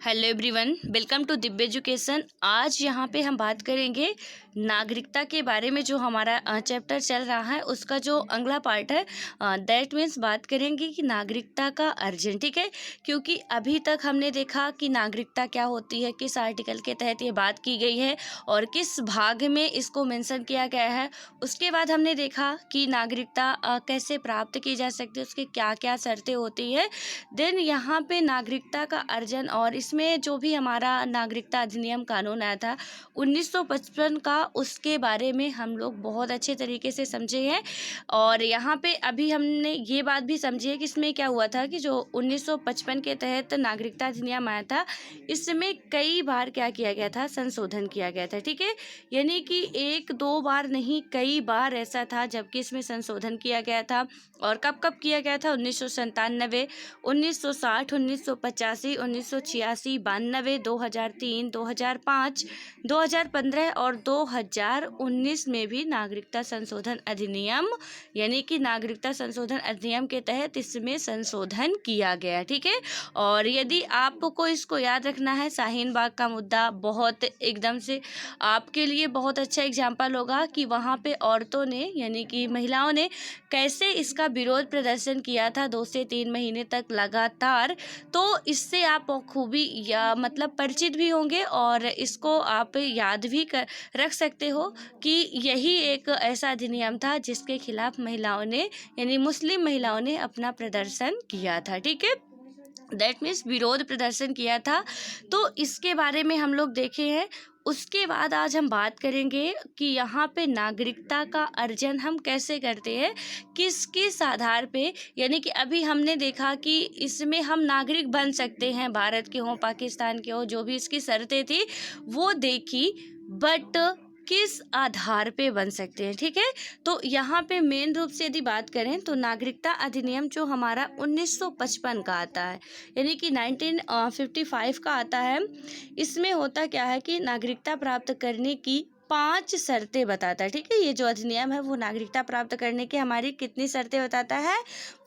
Hello everyone, welcome to Divya education. आज यहाँ पे हम बात करेंगे नागरिकता के बारे में। जो हमारा चैप्टर चल रहा है उसका जो अगला पार्ट है, दैट मीन्स बात करेंगे कि नागरिकता का अर्जन। ठीक है, क्योंकि अभी तक हमने देखा कि नागरिकता क्या होती है, किस आर्टिकल के तहत ये बात की गई है और किस भाग में इसको मेंशन किया गया है। उसके बाद हमने देखा कि नागरिकता कैसे प्राप्त की जा सकती है, उसकी क्या क्या शर्तें होती है। देन यहाँ पे नागरिकता का अर्जन और इसमें जो भी हमारा नागरिकता अधिनियम कानून आया था 1955 का, उसके बारे में हम लोग बहुत अच्छे तरीके से समझे हैं। और यहाँ पे अभी हमने ये बात भी समझी है कि इसमें क्या हुआ था कि जो 1955 के तहत नागरिकता अधिनियम आया था, इसमें कई बार क्या किया गया था, संशोधन किया गया था। ठीक है, यानी कि एक दो बार नहीं, कई बार ऐसा था जबकि इसमें संशोधन किया गया था। और कब कब किया गया था? 1997, 1960, 1985, 1986, 92, 2003, 2005, 2015 और 2019 में भी नागरिकता संशोधन अधिनियम, यानी कि नागरिकता संशोधन अधिनियम के तहत इसमें संशोधन किया गया। ठीक है, और यदि आपको इसको याद रखना है, शाहीन बाग का मुद्दा बहुत एकदम से आपके लिए बहुत अच्छा एग्जाम्पल होगा कि वहाँ पे औरतों ने, यानी कि महिलाओं ने कैसे इसका विरोध प्रदर्शन किया था 2 से 3 महीने तक लगातार। तो इससे आप खूबी या मतलब परिचित भी होंगे और इसको आप याद भी रख सकते हो कि यही एक ऐसा अधिनियम था जिसके खिलाफ महिलाओं ने, यानी मुस्लिम महिलाओं ने अपना प्रदर्शन किया था। ठीक है, दैट मीन्स विरोध प्रदर्शन किया था। तो इसके बारे में हम लोग देखे हैं। उसके बाद आज हम बात करेंगे कि यहाँ पे नागरिकता का अर्जन हम कैसे करते हैं, किस किस आधार पे। यानी कि अभी हमने देखा कि इसमें हम नागरिक बन सकते हैं, भारत के हों, पाकिस्तान के हो, जो भी इसकी शर्तें थी वो देखी, बट किस आधार पे बन सकते हैं। ठीक है, तो यहाँ पे मेन रूप से यदि बात करें तो नागरिकता अधिनियम जो हमारा 1955 का आता है, यानी कि 1955 का आता है। इसमें होता क्या है कि नागरिकता प्राप्त करने की 5 शर्तें बताता है। ठीक है, ये जो अधिनियम है वो नागरिकता प्राप्त करने की हमारी कितनी शर्तें बताता है?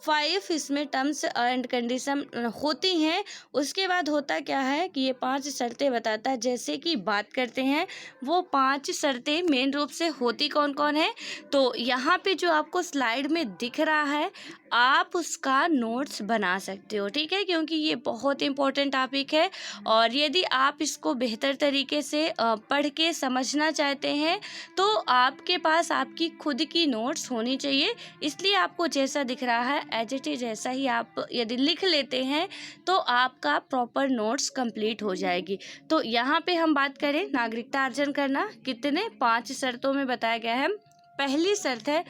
5 इसमें टर्म्स एंड कंडीशन होती हैं। उसके बाद होता क्या है कि ये 5 शर्तें बताता है। जैसे कि बात करते हैं वो 5 शर्तें मेन रूप से होती कौन कौन है। तो यहाँ पे जो आपको स्लाइड में दिख रहा है, आप उसका नोट्स बना सकते हो। ठीक है, क्योंकि ये बहुत इंपॉर्टेंट टॉपिक है और यदि आप इसको बेहतर तरीके से पढ़ के समझना चाहते हैं तो आपके पास आपकी खुद की नोट्स होनी चाहिए। इसलिए आपको जैसा दिख रहा है एज इट इज ऐसा ही आप यदि लिख लेते हैं तो आपका प्रॉपर नोट्स कंप्लीट हो जाएगी। तो यहाँ पे हम बात करें नागरिकता अर्जन करना, कितने 5 शर्तों में बताया गया है। पहली शर्त है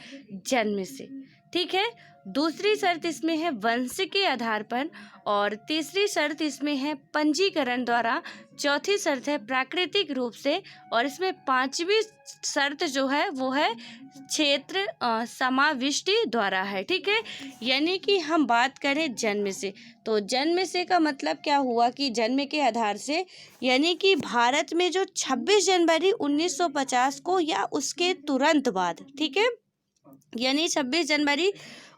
जन्म से। ठीक है, दूसरी शर्त इसमें है वंश के आधार पर, और तीसरी शर्त इसमें है पंजीकरण द्वारा, चौथी शर्त है प्राकृतिक रूप से, और इसमें 5वीं शर्त जो है वो है क्षेत्र समाविष्टि द्वारा है। ठीक है, यानी कि हम बात करें जन्म से, तो जन्म से का मतलब क्या हुआ कि जन्म के आधार से, यानी कि भारत में जो 26 जनवरी 1950 को या उसके तुरंत बाद, ठीक है, यानी 26 जनवरी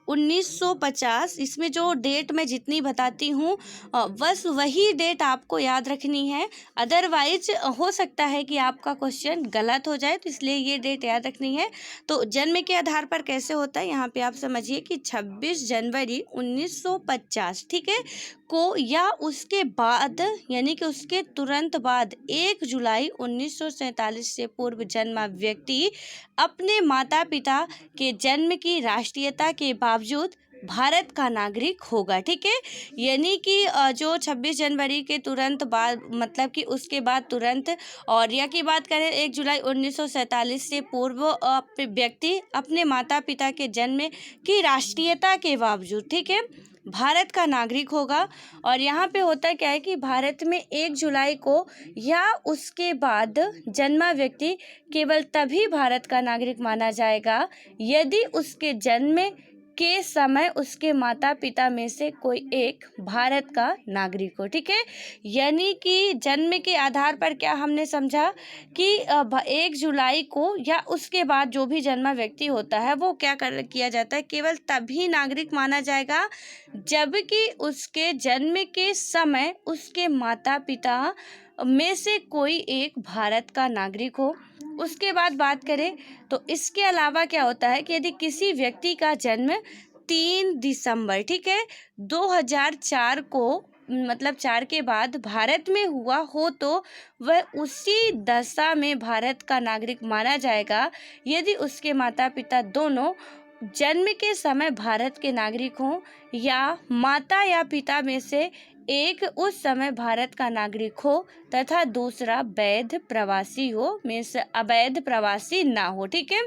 1950, इसमें जो डेट मैं जितनी बताती हूँ बस वही डेट आपको याद रखनी है। अदरवाइज हो सकता है कि आपका क्वेश्चन गलत हो जाए, तो इसलिए ये डेट याद रखनी है। तो जन्म के आधार पर कैसे होता है, यहाँ पे आप समझिए कि 26 जनवरी 1950, ठीक है, को या उसके बाद, यानी कि उसके तुरंत बाद 1 जुलाई 1947 से पूर्व जन्मा व्यक्ति अपने माता पिता के जन्म की राष्ट्रीयता के बावजूद भारत का नागरिक होगा। ठीक है, यानी कि जो 26 जनवरी के तुरंत बाद, मतलब कि उसके बाद तुरंत, और या की बात करें 1 जुलाई 1947 से पूर्व व्यक्ति अपने माता पिता के जन्म की राष्ट्रीयता के बावजूद, ठीक है, भारत का नागरिक होगा। और यहाँ पे होता क्या है कि भारत में 1 जुलाई को या उसके बाद जन्मा व्यक्ति केवल तभी भारत का नागरिक माना जाएगा यदि उसके जन्म के समय उसके माता पिता में से कोई एक भारत का नागरिक हो। ठीक है, यानी कि जन्म के आधार पर क्या हमने समझा कि 1 जुलाई को या उसके बाद जो भी जन्मा व्यक्ति होता है वो क्या किया जाता है, केवल तभी नागरिक माना जाएगा जबकि उसके जन्म के समय उसके माता पिता में से कोई एक भारत का नागरिक हो। उसके बाद बात करें तो इसके अलावा क्या होता है कि यदि किसी व्यक्ति का जन्म 3 दिसंबर, ठीक है, 2004 को, मतलब 4 के बाद भारत में हुआ हो तो वह उसी दशा में भारत का नागरिक माना जाएगा यदि उसके माता पिता दोनों जन्म के समय भारत के नागरिक हों या माता या पिता में से एक उस समय भारत का नागरिक हो तथा दूसरा वैध प्रवासी हो, मीन्स अवैध प्रवासी ना हो। ठीक है,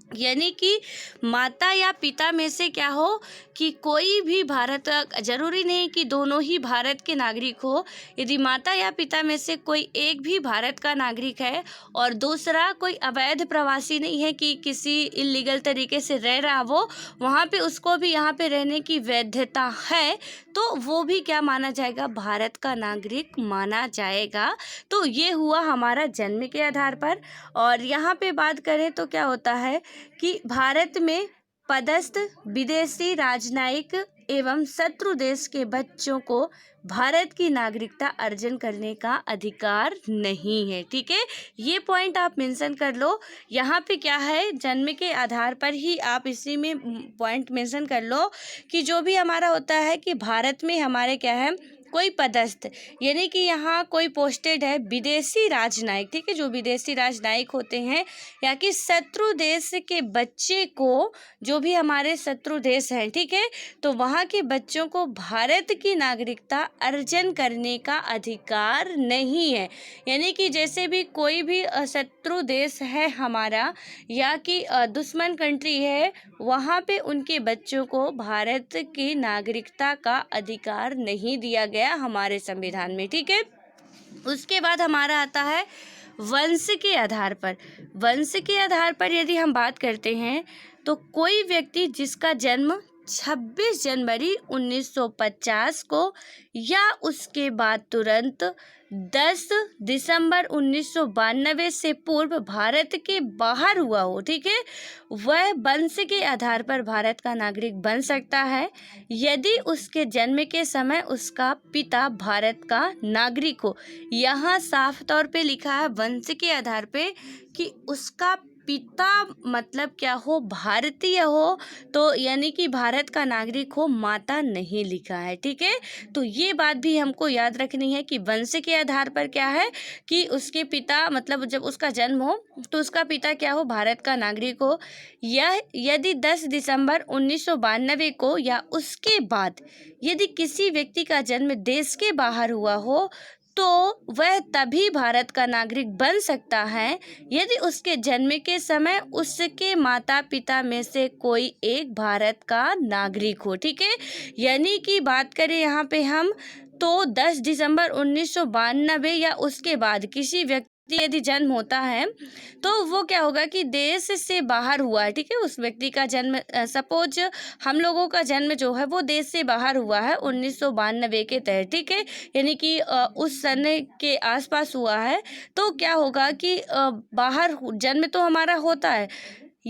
यानी कि माता या पिता में से क्या हो कि कोई भी भारत, जरूरी नहीं कि दोनों ही भारत के नागरिक हो, यदि माता या पिता में से कोई एक भी भारत का नागरिक है और दूसरा कोई अवैध प्रवासी नहीं है कि किसी इलीगल तरीके से रह रहा वो वहाँ पे, उसको भी यहाँ पे रहने की वैधता है, तो वो भी क्या माना जाएगा, भारत का नागरिक माना जाएगा। तो ये हुआ हमारा जन्म के आधार पर। और यहाँ पे बात करें तो क्या होता है कि भारत में पदस्थ विदेशी राजनयिक एवं शत्रु देश के बच्चों को भारत की नागरिकता अर्जन करने का अधिकार नहीं है। ठीक है, ये पॉइंट आप मेंशन कर लो। यहाँ पे क्या है, जन्म के आधार पर ही आप इसी में पॉइंट मेंशन कर लो कि जो भी हमारा होता है कि भारत में हमारे क्या है, कोई पदस्थ, यानी कि यहाँ कोई पोस्टेड है विदेशी राजनयिक, ठीक है, जो विदेशी राजनयिक होते हैं, या कि शत्रु देश के बच्चे को, जो भी हमारे शत्रु देश हैं, ठीक है, तो वहाँ के बच्चों को भारत की नागरिकता अर्जन करने का अधिकार नहीं है। यानी कि जैसे भी कोई भी शत्रु देश है हमारा या कि दुश्मन कंट्री है, वहाँ पे उनके बच्चों को भारत की नागरिकता का अधिकार नहीं दिया गया हमारे संविधान में। ठीक है, उसके बाद हमारा आता है वंश के आधार पर। वंश के आधार पर यदि हम बात करते हैं तो कोई व्यक्ति जिसका जन्म 26 जनवरी 1950 को या उसके बाद तुरंत 10 दिसंबर 1992 से पूर्व भारत के बाहर हुआ हो, ठीक है, वह वंश के आधार पर भारत का नागरिक बन सकता है यदि उसके जन्म के समय उसका पिता भारत का नागरिक हो। यहाँ साफ तौर पे लिखा है वंश के आधार पे कि उसका पिता मतलब क्या हो, भारतीय हो, तो यानी कि भारत का नागरिक हो, माता नहीं लिखा है। ठीक है, तो ये बात भी हमको याद रखनी है कि वंश के आधार पर क्या है कि उसके पिता, मतलब जब उसका जन्म हो तो उसका पिता क्या हो, भारत का नागरिक हो। यह यदि 10 दिसंबर 1992 को या उसके बाद यदि किसी व्यक्ति का जन्म देश के बाहर हुआ हो तो वह तभी भारत का नागरिक बन सकता है यदि उसके जन्म के समय उसके माता पिता में से कोई एक भारत का नागरिक हो। ठीक है, यानी कि बात करें यहाँ पे हम तो 10 दिसंबर 1992 या उसके बाद किसी व्यक्ति यदि जन्म होता है तो वो क्या होगा कि देश से बाहर हुआ है। ठीक है, उस व्यक्ति का जन्म, सपोज हम लोगों का जन्म जो है वो देश से बाहर हुआ है 1992 के तहत। ठीक है, यानी कि उस समय के आसपास हुआ है, तो क्या होगा कि बाहर जन्म तो हमारा होता है,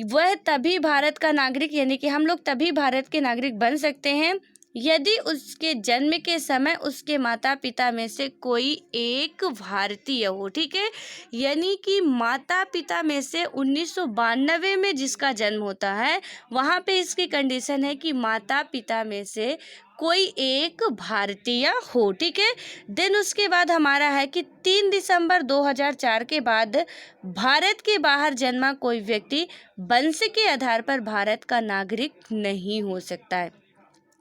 वह तभी भारत का नागरिक, यानी कि हम लोग तभी भारत के नागरिक बन सकते हैं यदि उसके जन्म के समय उसके माता पिता में से कोई एक भारतीय हो। ठीक है, यानी कि माता पिता में से 1992 में जिसका जन्म होता है वहाँ पे इसकी कंडीशन है कि माता पिता में से कोई एक भारतीय हो। ठीक है, देन उसके बाद हमारा है कि 3 दिसंबर 2004 के बाद भारत के बाहर जन्मा कोई व्यक्ति वंश के आधार पर भारत का नागरिक नहीं हो सकता है।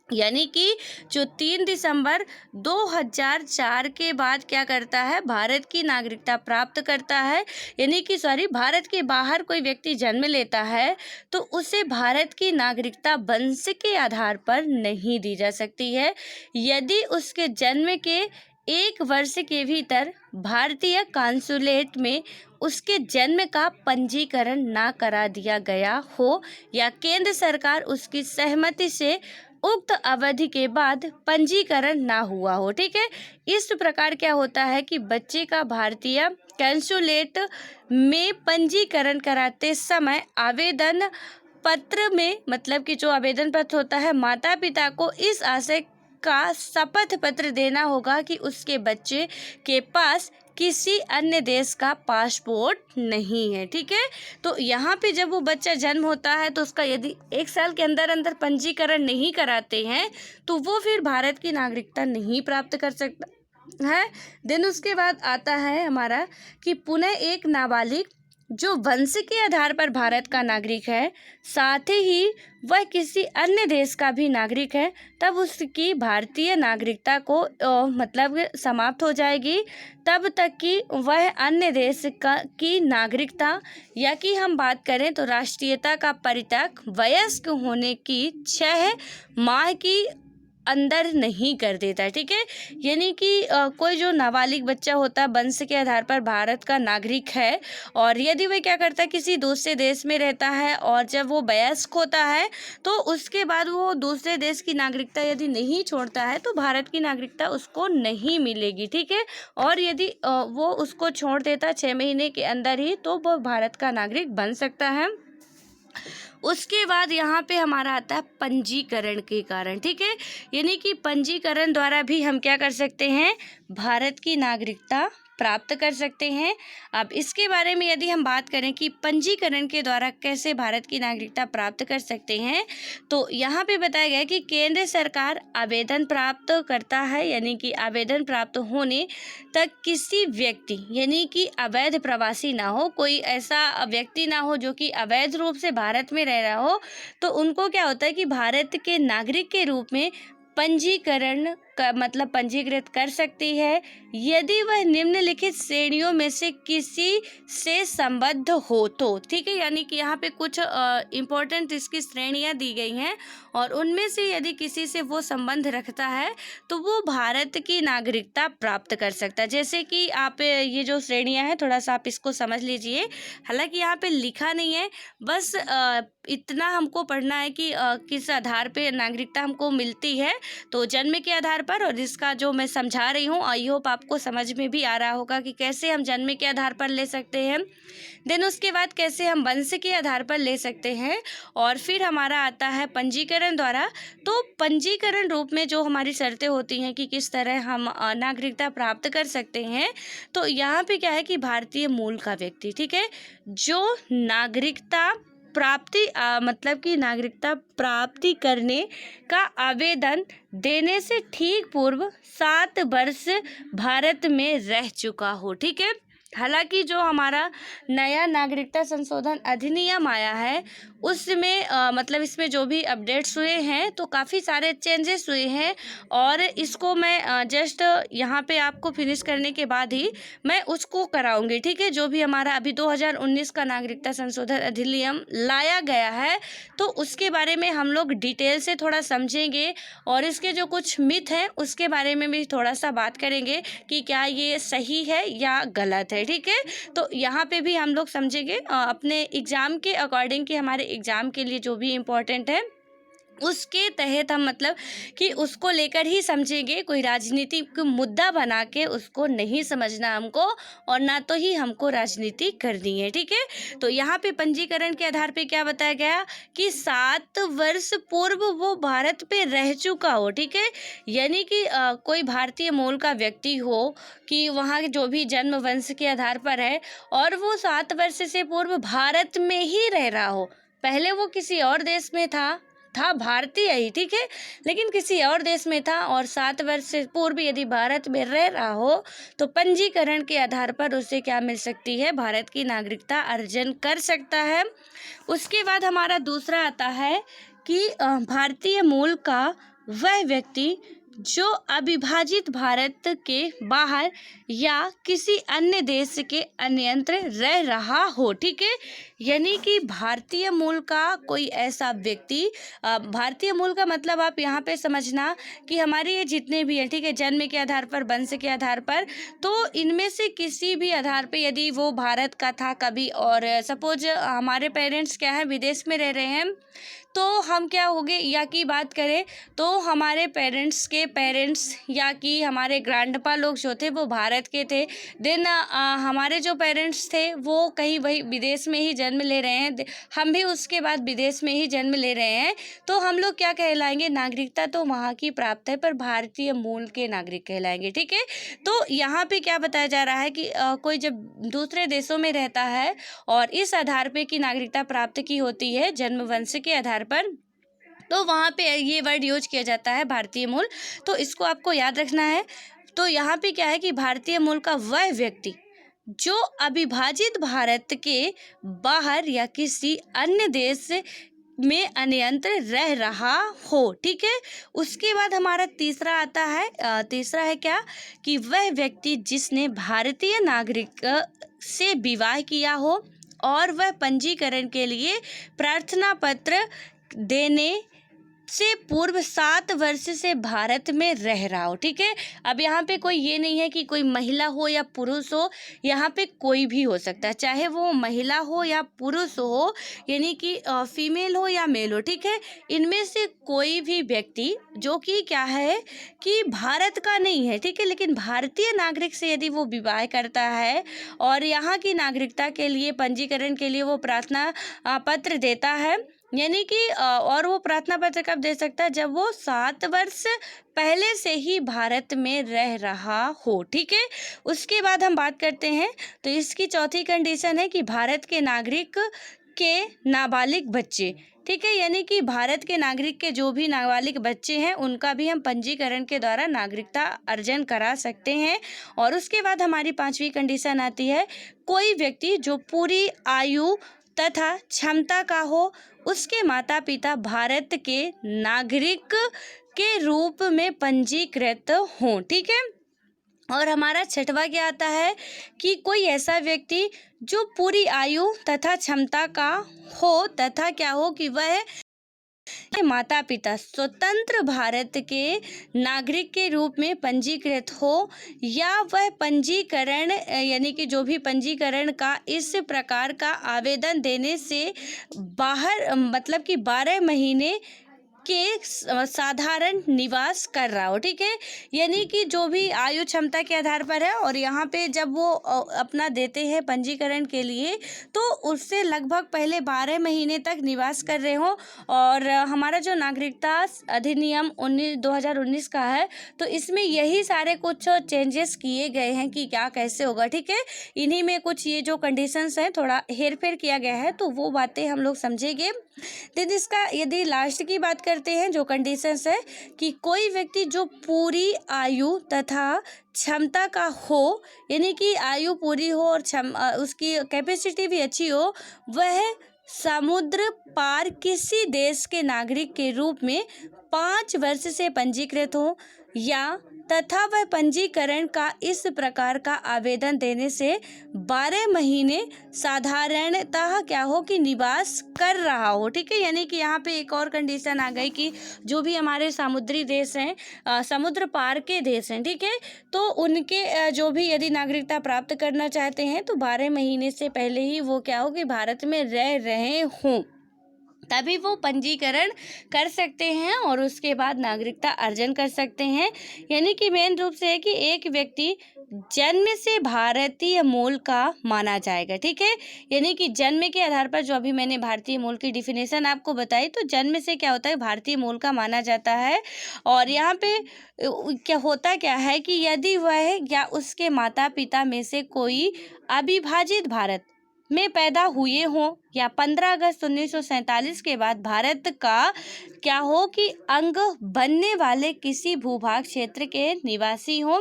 यानी कि जो 3 दिसंबर 2004 के बाद क्या करता है, भारत की नागरिकता प्राप्त करता है, यानी कि भारत के बाहर कोई व्यक्ति जन्म लेता है तो उसे भारत की नागरिकता वंश के आधार पर नहीं दी जा सकती है यदि उसके जन्म के 1 वर्ष के भीतर भारतीय कॉन्सुलेट में उसके जन्म का पंजीकरण ना करा दिया गया हो या केंद्र सरकार उसकी सहमति से उक्त अवधि के बाद पंजीकरण ना हुआ हो। ठीक है, इस प्रकार क्या होता है कि बच्चे का भारतीय कंसुलेट में पंजीकरण कराते समय आवेदन पत्र में, मतलब कि जो आवेदन पत्र होता है, माता पिता को इस आशय का शपथ पत्र देना होगा कि उसके बच्चे के पास किसी अन्य देश का पासपोर्ट नहीं है। ठीक है, तो यहाँ पे जब वो बच्चा जन्म होता है तो उसका यदि 1 साल के अंदर अंदर पंजीकरण नहीं कराते हैं तो वो फिर भारत की नागरिकता नहीं प्राप्त कर सकता है। देन उसके बाद आता है हमारा कि पुनः एक नाबालिग जो वंश के आधार पर भारत का नागरिक है, साथ ही वह किसी अन्य देश का भी नागरिक है, तब उसकी भारतीय नागरिकता को मतलब समाप्त हो जाएगी तब तक कि वह अन्य देश की नागरिकता, या कि हम बात करें तो राष्ट्रीयता का परित्याग वयस्क होने की 6 माह की अंदर नहीं कर देता है। ठीक है, यानी कि कोई जो नाबालिग बच्चा होता है वंश के आधार पर भारत का नागरिक है और यदि वह क्या करता है किसी दूसरे देश में रहता है और जब वो वयस्क होता है तो उसके बाद वो दूसरे देश की नागरिकता यदि नहीं छोड़ता है तो भारत की नागरिकता उसको नहीं मिलेगी। ठीक है, और यदि वो उसको छोड़ देता 6 महीने के अंदर ही तो वो भारत का नागरिक बन सकता है। उसके बाद यहाँ पे हमारा आता है पंजीकरण के कारण। ठीक है, यानी कि पंजीकरण द्वारा भी हम क्या कर सकते हैं, भारत की नागरिकता प्राप्त कर सकते हैं। अब इसके बारे में यदि हम बात करें कि पंजीकरण के द्वारा कैसे भारत की नागरिकता प्राप्त कर सकते हैं, तो यहाँ पे बताया गया है कि केंद्र सरकार आवेदन प्राप्त करता है, यानी कि आवेदन प्राप्त होने तक किसी व्यक्ति, यानी कि अवैध प्रवासी ना हो, कोई ऐसा व्यक्ति ना हो जो कि अवैध रूप से भारत में रह रहा हो, तो उनको क्या होता है कि भारत के नागरिक के रूप में पंजीकरण का मतलब पंजीकृत कर सकती है यदि वह निम्नलिखित श्रेणियों में से किसी से संबद्ध हो तो। ठीक है, यानी कि यहाँ पे कुछ इम्पोर्टेंट इसकी श्रेणियाँ दी गई हैं और उनमें से यदि किसी से वो संबंध रखता है तो वो भारत की नागरिकता प्राप्त कर सकता है। जैसे कि आप ये जो श्रेणियाँ हैं थोड़ा सा आप इसको समझ लीजिए, हालांकि यहाँ पे लिखा नहीं है, बस इतना हमको पढ़ना है कि किस आधार पे नागरिकता हमको मिलती है। तो जन्म के आधार पर, और इसका जो मैं समझा रही हूँ आई होप आपको समझ में भी आ रहा होगा कि कैसे हम जन्म के आधार पर ले सकते हैं, देन उसके बाद कैसे हम वंश के आधार पर ले सकते हैं, और फिर हमारा आता है पंजीकरण द्वारा। तो पंजीकरण रूप में जो हमारी शर्तें होती हैं कि किस तरह हम नागरिकता प्राप्त कर सकते हैं, तो यहाँ पे क्या है कि भारतीय मूल का व्यक्ति, ठीक है, जो नागरिकता प्राप्ति मतलब कि नागरिकता प्राप्ति करने का आवेदन देने से ठीक पूर्व 7 वर्ष भारत में रह चुका हो। ठीक है, हालांकि जो हमारा नया नागरिकता संशोधन अधिनियम आया है उसमें मतलब इसमें जो भी अपडेट्स हुए हैं तो काफ़ी सारे चेंजेस हुए हैं, और इसको मैं जस्ट यहाँ पे आपको फिनिश करने के बाद ही मैं उसको कराऊंगी। ठीक है, जो भी हमारा अभी 2019 का नागरिकता संशोधन अधिनियम लाया गया है तो उसके बारे में हम लोग डिटेल से थोड़ा समझेंगे और इसके जो कुछ मिथ हैं उसके बारे में भी थोड़ा सा बात करेंगे कि क्या ये सही है या गलत है। ठीक है, तो यहाँ पे भी हम लोग समझेंगे अपने एग्ज़ाम के अकॉर्डिंग कि हमारे एग्ज़ाम के लिए जो भी इम्पोर्टेंट है उसके तहत हम मतलब कि उसको लेकर ही समझेंगे। कोई राजनीतिक मुद्दा बना के उसको नहीं समझना हमको, और ना तो ही हमको राजनीति करनी है। ठीक है, तो यहाँ पे पंजीकरण के आधार पे क्या बताया गया कि 7 वर्ष पूर्व वो भारत पे रह चुका हो। ठीक है, यानी कि कोई भारतीय मूल का व्यक्ति हो कि वहाँ जो भी जन्म वंश के आधार पर है और वो 7 वर्ष से पूर्व भारत में ही रह रहा हो। पहले वो किसी और देश में था भारतीय ही, ठीक है, लेकिन किसी और देश में था और 7 वर्ष से पूर्व यदि भारत में रह रहा हो तो पंजीकरण के आधार पर उसे क्या मिल सकती है, भारत की नागरिकता अर्जन कर सकता है। उसके बाद हमारा दूसरा आता है कि भारतीय मूल का वह व्यक्ति जो अविभाजित भारत के बाहर या किसी अन्य देश के अन्यंत्र रह रहा हो। ठीक है, यानी कि भारतीय मूल का कोई ऐसा व्यक्ति, भारतीय मूल का मतलब आप यहाँ पे समझना कि हमारे ये जितने भी हैं, ठीक है, जन्म के आधार पर, वंश के आधार पर, तो इनमें से किसी भी आधार पे यदि वो भारत का था कभी, और सपोज हमारे पेरेंट्स क्या है, विदेश में रह रहे हैं, तो हम क्या हो गए, या की बात करें तो हमारे पेरेंट्स के पेरेंट्स या कि हमारे ग्रैंडपा लोग जो थे वो भारत के थे। देन हमारे जो पेरेंट्स थे वो कहीं वही विदेश में ही जन्म ले रहे हैं, हम भी उसके बाद विदेश में ही जन्म ले रहे हैं, तो हम लोग क्या कहलाएंगे, नागरिकता तो वहाँ की प्राप्त है पर भारतीय मूल के नागरिक कहलाएंगे। ठीक है, तो यहाँ पे क्या बताया जा रहा है कि कोई जब दूसरे देशों में रहता है और इस आधार पे की नागरिकता प्राप्त की होती है जन्म वंश के आधार पर, तो वहाँ पे ये वर्ड यूज किया जाता है भारतीय मूल, तो इसको आपको याद रखना है। तो यहाँ पे क्या है कि भारतीय मूल का वह व्यक्ति जो अविभाजित भारत के बाहर या किसी अन्य देश में अन्यंत्र रह रहा हो। ठीक है, उसके बाद हमारा तीसरा आता है, तीसरा है क्या कि वह व्यक्ति जिसने भारतीय नागरिक से विवाह किया हो और वह पंजीकरण के लिए प्रार्थना पत्र देने से पूर्व 7 वर्ष से भारत में रह रहा हो। ठीक है, अब यहाँ पे कोई ये नहीं है कि कोई महिला हो या पुरुष हो, यहाँ पे कोई भी हो सकता है, चाहे वो महिला हो या पुरुष हो, यानी कि फीमेल हो या मेल हो। ठीक है, इनमें से कोई भी व्यक्ति जो कि क्या है कि भारत का नहीं है, ठीक है, लेकिन भारतीय नागरिक से यदि वो विवाह करता है और यहाँ की नागरिकता के लिए पंजीकरण के लिए वो प्रार्थना पत्र देता है, यानी कि और वो प्रार्थना पत्र कब दे सकता है, जब वो 7 वर्ष पहले से ही भारत में रह रहा हो। ठीक है, उसके बाद हम बात करते हैं, तो इसकी चौथी कंडीशन है कि भारत के नागरिक के नाबालिग बच्चे। ठीक है, यानी कि भारत के नागरिक के जो भी नाबालिग बच्चे हैं उनका भी हम पंजीकरण के द्वारा नागरिकता अर्जन करा सकते हैं। और उसके बाद हमारी 5वीं कंडीशन आती है, कोई व्यक्ति जो पूरी आयु तथा क्षमता का हो, उसके माता पिता भारत के नागरिक के रूप में पंजीकृत हों। ठीक है, और हमारा छठवां क्या आता है कि कोई ऐसा व्यक्ति जो पूरी आयु तथा क्षमता का हो तथा क्या हो कि वह माता पिता स्वतंत्र भारत के नागरिक के रूप में पंजीकृत हो, या वह पंजीकरण यानी कि जो भी पंजीकरण का इस प्रकार का आवेदन देने से बाहर, मतलब कि 12 महीने के साधारण निवास कर रहा हो। ठीक है, यानी कि जो भी आयु क्षमता के आधार पर है और यहाँ पे जब वो अपना देते हैं पंजीकरण के लिए, तो उससे लगभग पहले 12 महीने तक निवास कर रहे हो। और हमारा जो नागरिकता अधिनियम 2019 का है, तो इसमें यही सारे कुछ चेंजेस किए गए हैं कि क्या कैसे होगा। ठीक है, इन्हीं में कुछ ये जो कंडीशंस हैं थोड़ा हेर फेर किया गया है, तो वो बातें हम लोग समझेंगे। दिन इसका यदि लास्ट की बात करते हैं, जो कंडीशंस है कि कोई व्यक्ति जो पूरी आयु तथा क्षमता का हो, यानी कि आयु पूरी हो और उसकी कैपेसिटी भी अच्छी हो, वह समुद्र पार किसी देश के नागरिक के रूप में 5 वर्ष से पंजीकृत हो, या तथा वह पंजीकरण का इस प्रकार का आवेदन देने से 12 महीने साधारणतः क्या हो कि निवास कर रहा हो। ठीक है, यानी कि यहाँ पे एक और कंडीशन आ गई कि जो भी हमारे समुद्री देश हैं, समुद्र पार के देश हैं, ठीक है, तो उनके जो भी यदि नागरिकता प्राप्त करना चाहते हैं तो 12 महीने से पहले ही वो क्या हो कि भारत में रह रहे हों, तभी वो पंजीकरण कर सकते हैं और उसके बाद नागरिकता अर्जन कर सकते हैं। यानी कि मेन रूप से है कि एक व्यक्ति जन्म से भारतीय मूल का माना जाएगा। ठीक है, यानी कि जन्म के आधार पर जो अभी मैंने भारतीय मूल की डिफिनेशन आपको बताई, तो जन्म से क्या होता है, भारतीय मूल का माना जाता है। और यहाँ पे क्या है कि यदि वह या उसके माता पिता में से कोई अविभाजित भारत में पैदा हुए हों या 15 अगस्त 1947 के बाद भारत का क्या हो कि अंग बनने वाले किसी भूभाग क्षेत्र के निवासी हों,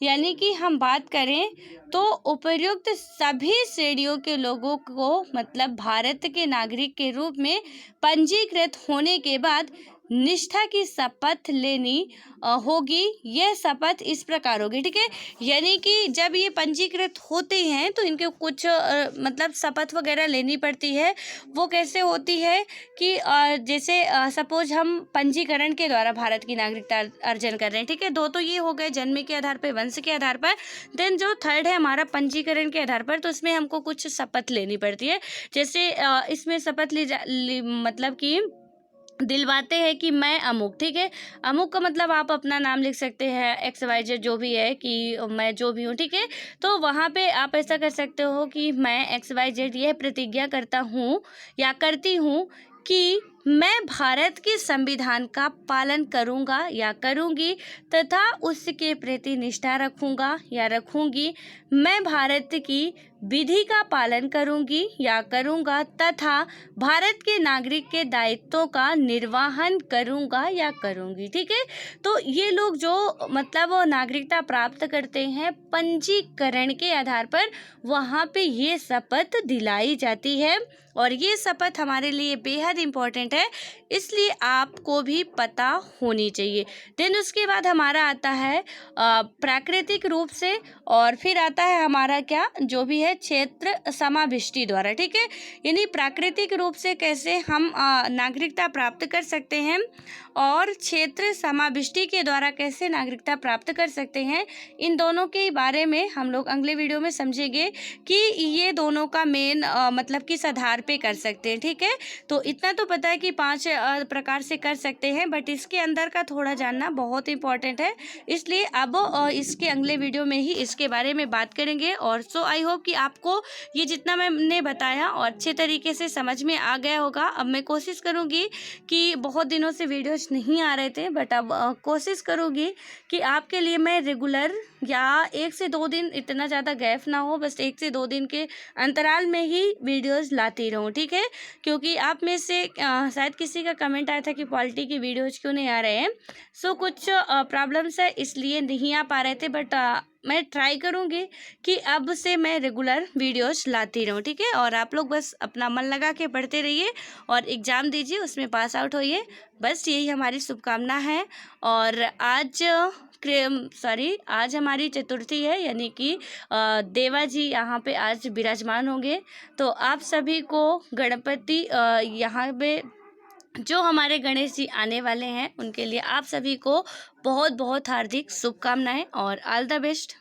यानी कि हम बात करें तो उपर्युक्त सभी श्रेणियों के लोगों को, मतलब भारत के नागरिक के रूप में पंजीकृत होने के बाद निष्ठा की शपथ लेनी होगी। यह शपथ इस प्रकार होगी, ठीक है। यानी कि जब ये पंजीकृत होते हैं तो इनके कुछ मतलब शपथ वगैरह लेनी पड़ती है। वो कैसे होती है कि जैसे सपोज हम पंजीकरण के द्वारा भारत की नागरिकता अर्जन कर रहे हैं, ठीक है। दो तो ये हो गए जन्म के आधार पर, वंश के आधार पर। देन जो थर्ड है हमारा पंजीकरण के आधार पर, तो इसमें हमको कुछ शपथ लेनी पड़ती है। जैसे इसमें शपथ मतलब कि दिलवाते हैं कि मैं अमुक, ठीक है। अमुक का मतलब आप अपना नाम लिख सकते हैं, XYZ जो भी है कि मैं जो भी हूँ, ठीक है। तो वहाँ पे आप ऐसा कर सकते हो कि मैं XYZ यह प्रतिज्ञा करता हूँ या करती हूँ कि मैं भारत के संविधान का पालन करूँगा या करूँगी तथा उसके प्रति निष्ठा रखूँगा या रखूँगी। मैं भारत की विधि का पालन करूँगी या करूँगा तथा भारत के नागरिक के दायित्वों का निर्वहन करूँगा या करूँगी, ठीक है। तो ये लोग जो मतलब वो नागरिकता प्राप्त करते हैं पंजीकरण के आधार पर, वहाँ पे ये शपथ दिलाई जाती है और ये शपथ हमारे लिए बेहद इम्पोर्टेंट है, इसलिए आपको भी पता होनी चाहिए। देन उसके बाद हमारा आता है प्राकृतिक रूप से, और फिर आता है हमारा क्या जो भी है क्षेत्र समाविष्टि द्वारा, ठीक है। यानी प्राकृतिक रूप से कैसे हम नागरिकता प्राप्त कर सकते हैं और क्षेत्र समाविष्टि के द्वारा कैसे नागरिकता प्राप्त कर सकते हैं, इन दोनों के बारे में हम लोग अगले वीडियो में समझेंगे कि ये दोनों का मेन मतलब किस आधार पे कर सकते हैं, ठीक है। तो इतना तो पता है कि 5 प्रकार से कर सकते हैं, बट इसके अंदर का थोड़ा जानना बहुत इंपॉर्टेंट है, इसलिए अब इसके अगले वीडियो में ही इसके बारे में बात करेंगे। और सो आई होप कि आपको ये जितना मैंने बताया और अच्छे तरीके से समझ में आ गया होगा। अब मैं कोशिश करूँगी कि बहुत दिनों से वीडियोस नहीं आ रहे थे, बट अब कोशिश करूँगी कि आपके लिए मैं रेगुलर या 1 से 2 दिन, इतना ज़्यादा गैप ना हो, बस 1 से 2 दिन के अंतराल में ही वीडियोस लाती रहूँ, ठीक है। क्योंकि आप में से शायद किसी का कमेंट आया था कि पॉलिटी की वीडियोज क्यों नहीं आ रहे हैं। सो कुछ प्रॉब्लम्स है इसलिए नहीं आ पा रहे थे, बट मैं ट्राई करूँगी कि अब से मैं रेगुलर वीडियोस लाती रहूँ, ठीक है। और आप लोग बस अपना मन लगा के पढ़ते रहिए और एग्ज़ाम दीजिए, उसमें पास आउट होइए, बस यही हमारी शुभकामना है। और आज हमारी चतुर्थी है, यानी कि देवा जी यहाँ पे आज विराजमान होंगे। तो आप सभी को गणपति यहाँ पे जो हमारे गणेश जी आने वाले हैं उनके लिए आप सभी को बहुत बहुत हार्दिक शुभकामनाएं और ऑल द बेस्ट।